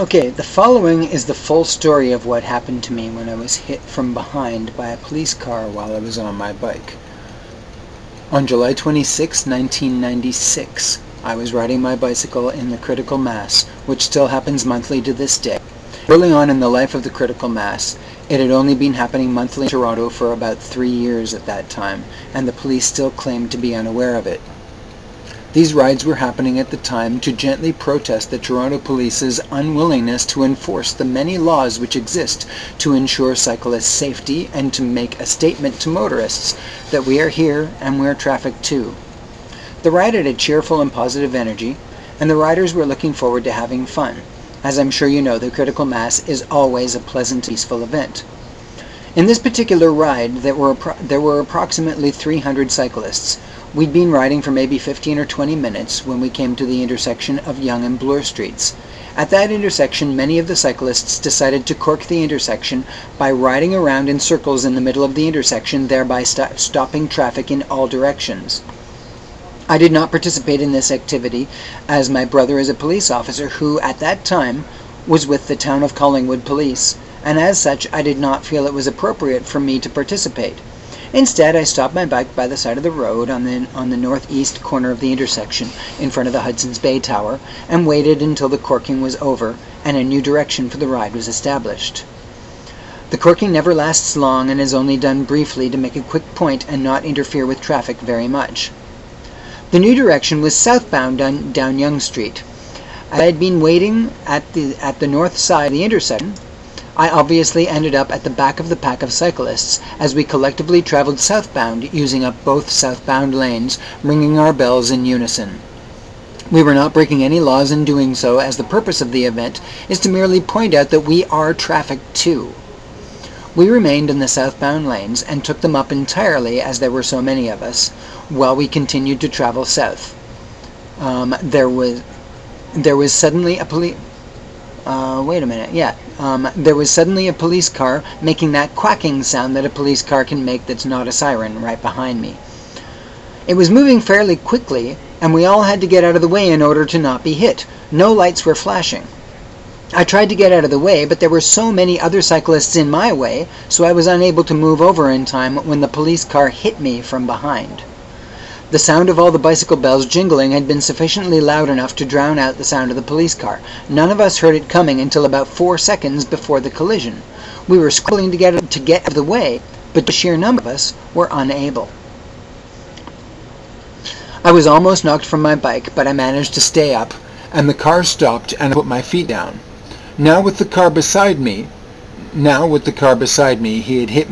Okay, the following is the full story of what happened to me when I was hit from behind by a police car while I was on my bike. On July 26, 1996, I was riding my bicycle in the critical mass, which still happens monthly to this day. Early on in the life of the critical mass, it had only been happening monthly in Toronto for about 3 years at that time, and the police still claimed to be unaware of it. These rides were happening at the time to gently protest the Toronto Police's unwillingness to enforce the many laws which exist to ensure cyclists' safety and to make a statement to motorists that we are here and we're traffic too. The ride had a cheerful and positive energy, and the riders were looking forward to having fun. As I'm sure you know, the critical mass is always a pleasant, peaceful event. In this particular ride, there were approximately 300 cyclists. We'd been riding for maybe 15 or 20 minutes when we came to the intersection of Yonge and Bloor Streets. At that intersection, many of the cyclists decided to cork the intersection by riding around in circles in the middle of the intersection, thereby stopping traffic in all directions. I did not participate in this activity, as my brother is a police officer who, at that time, was with the Town of Collingwood Police, and as such I did not feel it was appropriate for me to participate. Instead, I stopped my bike by the side of the road on the northeast corner of the intersection, in front of the Hudson's Bay Tower, and waited until the corking was over and a new direction for the ride was established. The corking never lasts long and is only done briefly to make a quick point and not interfere with traffic very much. The new direction was southbound down Yonge Street. As I had been waiting at the north side of the intersection, I obviously ended up at the back of the pack of cyclists as we collectively traveled southbound, using up both southbound lanes, ringing our bells in unison. We were not breaking any laws in doing so, as the purpose of the event is to merely point out that we are traffic too. We remained in the southbound lanes and took them up entirely, as there were so many of us, while we continued to travel south. There was suddenly a there was suddenly a police car making that quacking sound that a police car can make that's not a siren right behind me. It was moving fairly quickly, and we all had to get out of the way in order to not be hit. No lights were flashing. I tried to get out of the way, but there were so many other cyclists in my way, so I was unable to move over in time when the police car hit me from behind. The sound of all the bicycle bells jingling had been sufficiently loud enough to drown out the sound of the police car. None of us heard it coming until about 4 seconds before the collision. We were scrambling to get out of the way, but the sheer number of us were unable. I was almost knocked from my bike, but I managed to stay up, and the car stopped and I put my feet down. Now with the car beside me, he had hit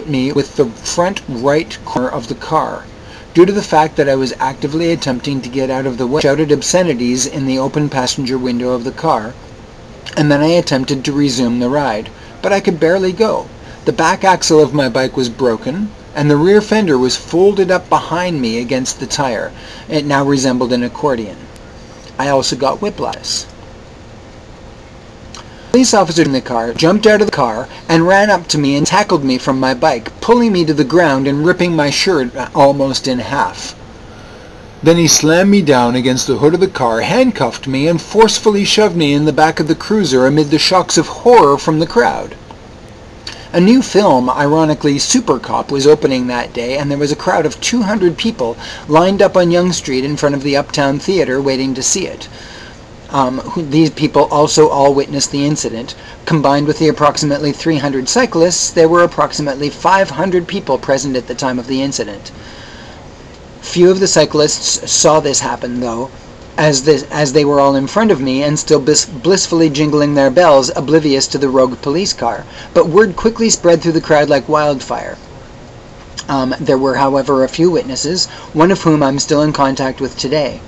me with the front right corner of the car. Due to the fact that I was actively attempting to get out of the way, I shouted obscenities in the open passenger window of the car, and then I attempted to resume the ride, but I could barely go. The back axle of my bike was broken, and the rear fender was folded up behind me against the tire. It now resembled an accordion. I also got whiplash. The police officer in the car jumped out of the car and ran up to me and tackled me from my bike, pulling me to the ground and ripping my shirt almost in half. Then he slammed me down against the hood of the car, handcuffed me, and forcefully shoved me in the back of the cruiser amid the shocks of horror from the crowd. A new film, ironically Super Cop, was opening that day, and there was a crowd of 200 people lined up on Yonge Street in front of the Uptown Theatre waiting to see it. These people also all witnessed the incident. Combined with the approximately 300 cyclists, there were approximately 500 people present at the time of the incident. Few of the cyclists saw this happen, though, as they were all in front of me and still blissfully jingling their bells, oblivious to the rogue police car. But word quickly spread through the crowd like wildfire. There were, however, a few witnesses, one of whom I'm still in contact with today.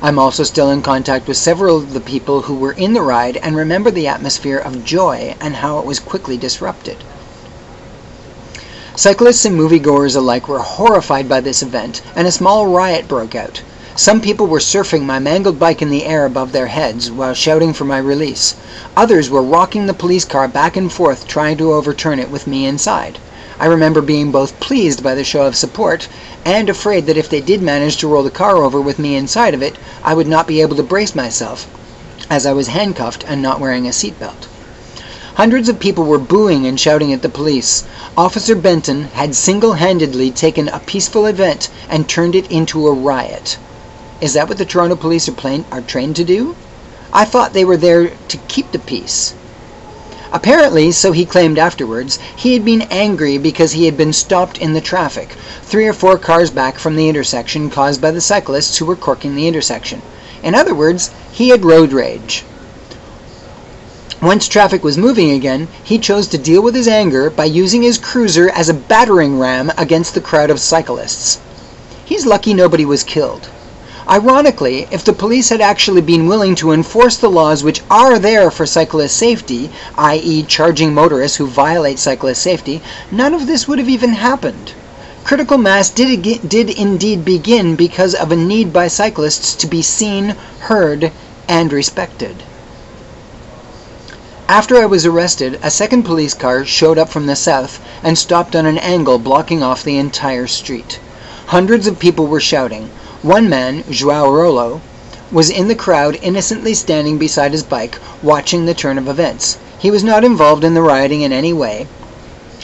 I'm also still in contact with several of the people who were in the ride and remember the atmosphere of joy and how it was quickly disrupted. Cyclists and moviegoers alike were horrified by this event, and a small riot broke out. Some people were surfing my mangled bike in the air above their heads while shouting for my release. Others were rocking the police car back and forth, trying to overturn it with me inside. I remember being both pleased by the show of support and afraid that if they did manage to roll the car over with me inside of it, I would not be able to brace myself, as I was handcuffed and not wearing a seatbelt. Hundreds of people were booing and shouting at the police. Officer Benton had single-handedly taken a peaceful event and turned it into a riot. Is that what the Toronto police are trained to do? I thought they were there to keep the peace. Apparently, so he claimed afterwards, he had been angry because he had been stopped in the traffic, 3 or 4 cars back from the intersection caused by the cyclists who were corking the intersection. In other words, he had road rage. Once traffic was moving again, he chose to deal with his anger by using his cruiser as a battering ram against the crowd of cyclists. He's lucky nobody was killed. Ironically, if the police had actually been willing to enforce the laws which are there for cyclist safety, i.e. charging motorists who violate cyclist safety, none of this would have even happened. Critical mass did indeed begin because of a need by cyclists to be seen, heard, and respected. After I was arrested, a second police car showed up from the south and stopped on an angle blocking off the entire street. Hundreds of people were shouting. One man, João Rolo, was in the crowd innocently standing beside his bike, watching the turn of events. He was not involved in the rioting in any way.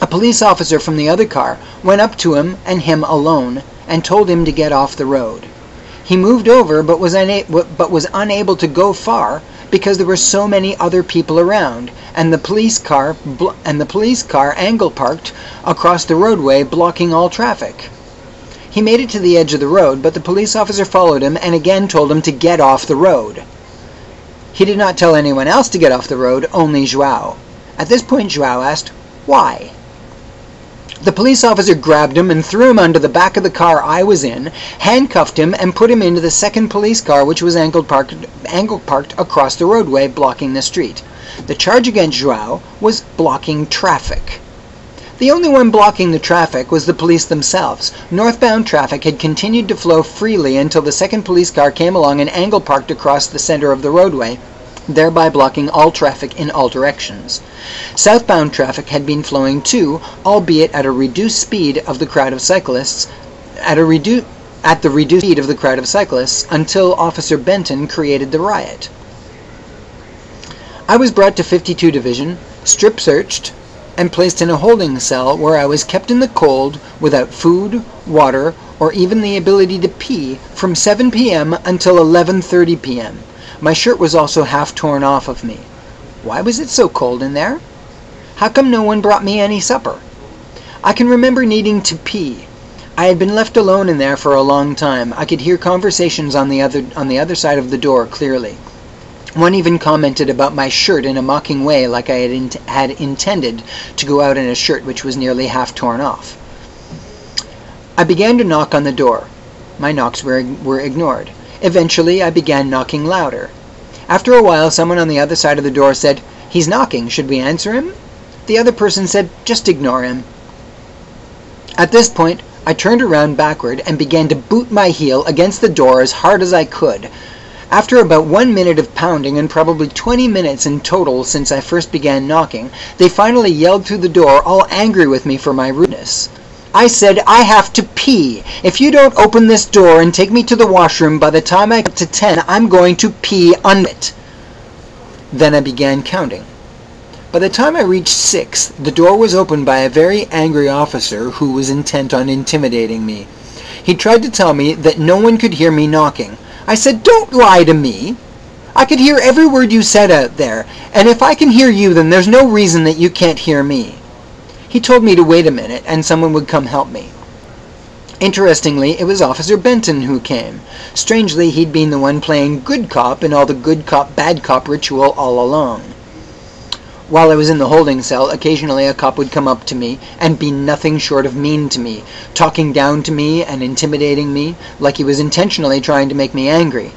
A police officer from the other car went up to him and him alone and told him to get off the road. He moved over but was unable to go far because there were so many other people around, and the police car angle parked across the roadway, blocking all traffic. He made it to the edge of the road, but the police officer followed him and again told him to get off the road. He did not tell anyone else to get off the road, only João. At this point, João asked, "Why?" The police officer grabbed him and threw him under the back of the car I was in, handcuffed him, and put him into the second police car, which was angle parked across the roadway, blocking the street. The charge against João was blocking traffic. The only one blocking the traffic was the police themselves. Northbound traffic had continued to flow freely until the second police car came along and angle parked across the center of the roadway, thereby blocking all traffic in all directions. Southbound traffic had been flowing too, albeit at a reduced speed of the crowd of cyclists, until Officer Benton created the riot. I was brought to 52 Division, strip searched, and placed in a holding cell where I was kept in the cold without food, water, or even the ability to pee from 7 p.m. until 11:30 p.m. My shirt was also half torn off of me. Why was it so cold in there? How come no one brought me any supper? I can remember needing to pee. I had been left alone in there for a long time. I could hear conversations on the other side of the door clearly. One even commented about my shirt in a mocking way, like I had intended to go out in a shirt which was nearly half torn off. I began to knock on the door. My knocks were ignored. Eventually, I began knocking louder. After a while, someone on the other side of the door said, "He's knocking, should we answer him?" The other person said, "Just ignore him." At this point, I turned around backward and began to boot my heel against the door as hard as I could. After about 1 minute of pounding and probably 20 minutes in total since I first began knocking, they finally yelled through the door, all angry with me for my rudeness. I said, "I have to pee. If you don't open this door and take me to the washroom by the time I get to 10, I'm going to pee on it." Then I began counting. By the time I reached 6, the door was opened by a very angry officer who was intent on intimidating me. He tried to tell me that no one could hear me knocking. I said, "Don't lie to me. I could hear every word you said out there, and if I can hear you, then there's no reason that you can't hear me." He told me to wait a minute and someone would come help me. Interestingly, it was Officer Benton who came. Strangely, he'd been the one playing good cop in all the good cop, bad cop ritual all along. While I was in the holding cell, occasionally a cop would come up to me and be nothing short of mean to me, talking down to me and intimidating me, like he was intentionally trying to make me angry.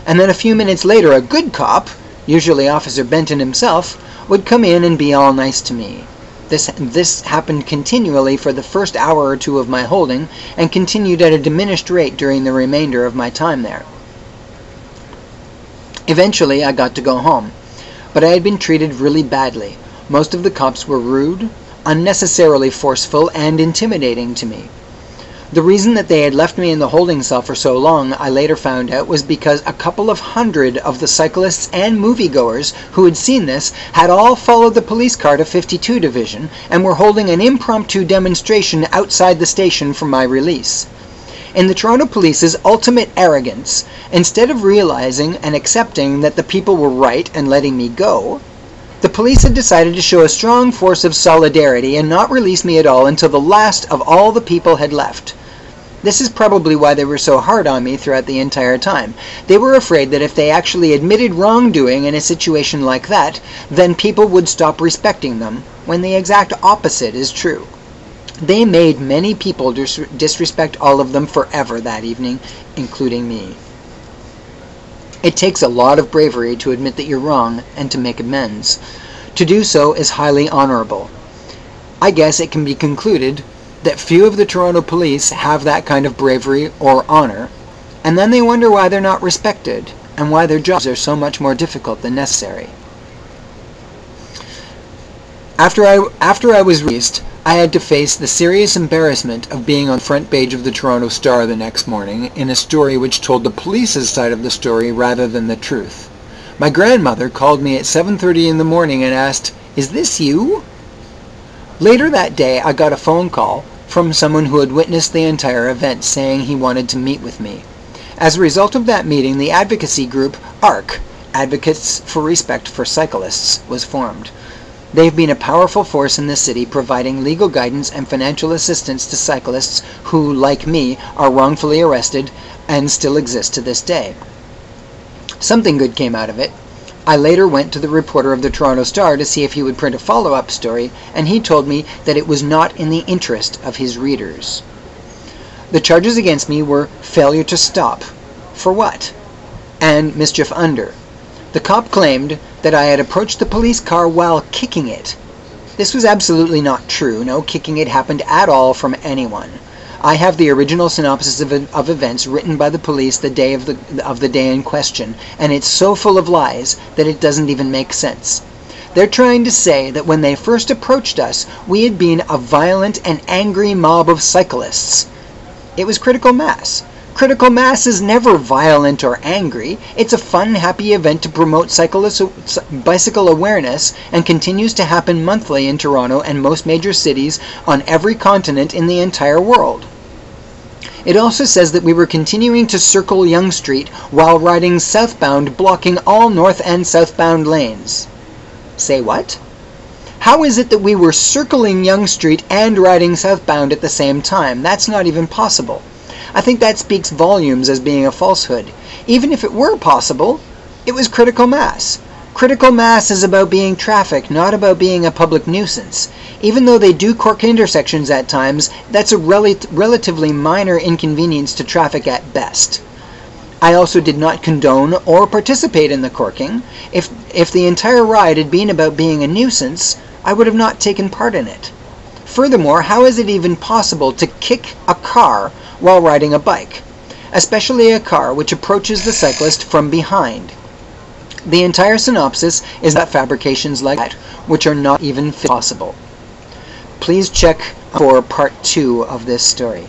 And then a few minutes later, a good cop, usually Officer Benton himself, would come in and be all nice to me. This happened continually for the first hour or two of my holding, and continued at a diminished rate during the remainder of my time there. Eventually, I got to go home. But I had been treated really badly. Most of the cops were rude, unnecessarily forceful and intimidating to me. The reason that they had left me in the holding cell for so long, I later found out, was because a couple of hundred of the cyclists and moviegoers who had seen this had all followed the police car to 52 Division and were holding an impromptu demonstration outside the station for my release. In the Toronto Police's ultimate arrogance, instead of realizing and accepting that the people were right and letting me go, the police had decided to show a strong force of solidarity and not release me at all until the last of all the people had left. This is probably why they were so hard on me throughout the entire time. They were afraid that if they actually admitted wrongdoing in a situation like that, then people would stop respecting them, when the exact opposite is true. They made many people disrespect all of them forever that evening, including me. It takes a lot of bravery to admit that you're wrong and to make amends. To do so is highly honorable. I guess it can be concluded that few of the Toronto Police have that kind of bravery or honor, and then they wonder why they're not respected and why their jobs are so much more difficult than necessary. After I was released, I had to face the serious embarrassment of being on the front page of the Toronto Star the next morning in a story which told the police's side of the story rather than the truth. My grandmother called me at 7:30 in the morning and asked, "Is this you?" Later that day, I got a phone call from someone who had witnessed the entire event saying he wanted to meet with me. As a result of that meeting, the advocacy group ARC, Advocates for Respect for Cyclists, was formed. They've been a powerful force in the city, providing legal guidance and financial assistance to cyclists who, like me, are wrongfully arrested and still exist to this day. Something good came out of it. I later went to the reporter of the Toronto Star to see if he would print a follow-up story, and he told me that it was not in the interest of his readers. The charges against me were failure to stop. For what? And mischief under. The cop claimed that I had approached the police car while kicking it. This was absolutely not true. No kicking it happened at all from anyone. I have the original synopsis of events written by the police the day of the day in question, and it's so full of lies that it doesn't even make sense. They're trying to say that when they first approached us, we had been a violent and angry mob of cyclists. It was critical mass. Critical mass is never violent or angry. It's a fun, happy event to promote bicycle awareness and continues to happen monthly in Toronto and most major cities on every continent in the entire world. It also says that we were continuing to circle Yonge Street while riding southbound, blocking all north and southbound lanes. Say what? How is it that we were circling Yonge Street and riding southbound at the same time? That's not even possible. I think that speaks volumes as being a falsehood. Even if it were possible, it was critical mass. Critical mass is about being traffic, not about being a public nuisance. Even though they do cork intersections at times, that's a relatively minor inconvenience to traffic at best. I also did not condone or participate in the corking. If the entire ride had been about being a nuisance, I would have not taken part in it. Furthermore, how is it even possible to kick a car while riding a bike, especially a car which approaches the cyclist from behind? The entire synopsis is about fabrications like that, which are not even possible. Please check for part 2 of this story.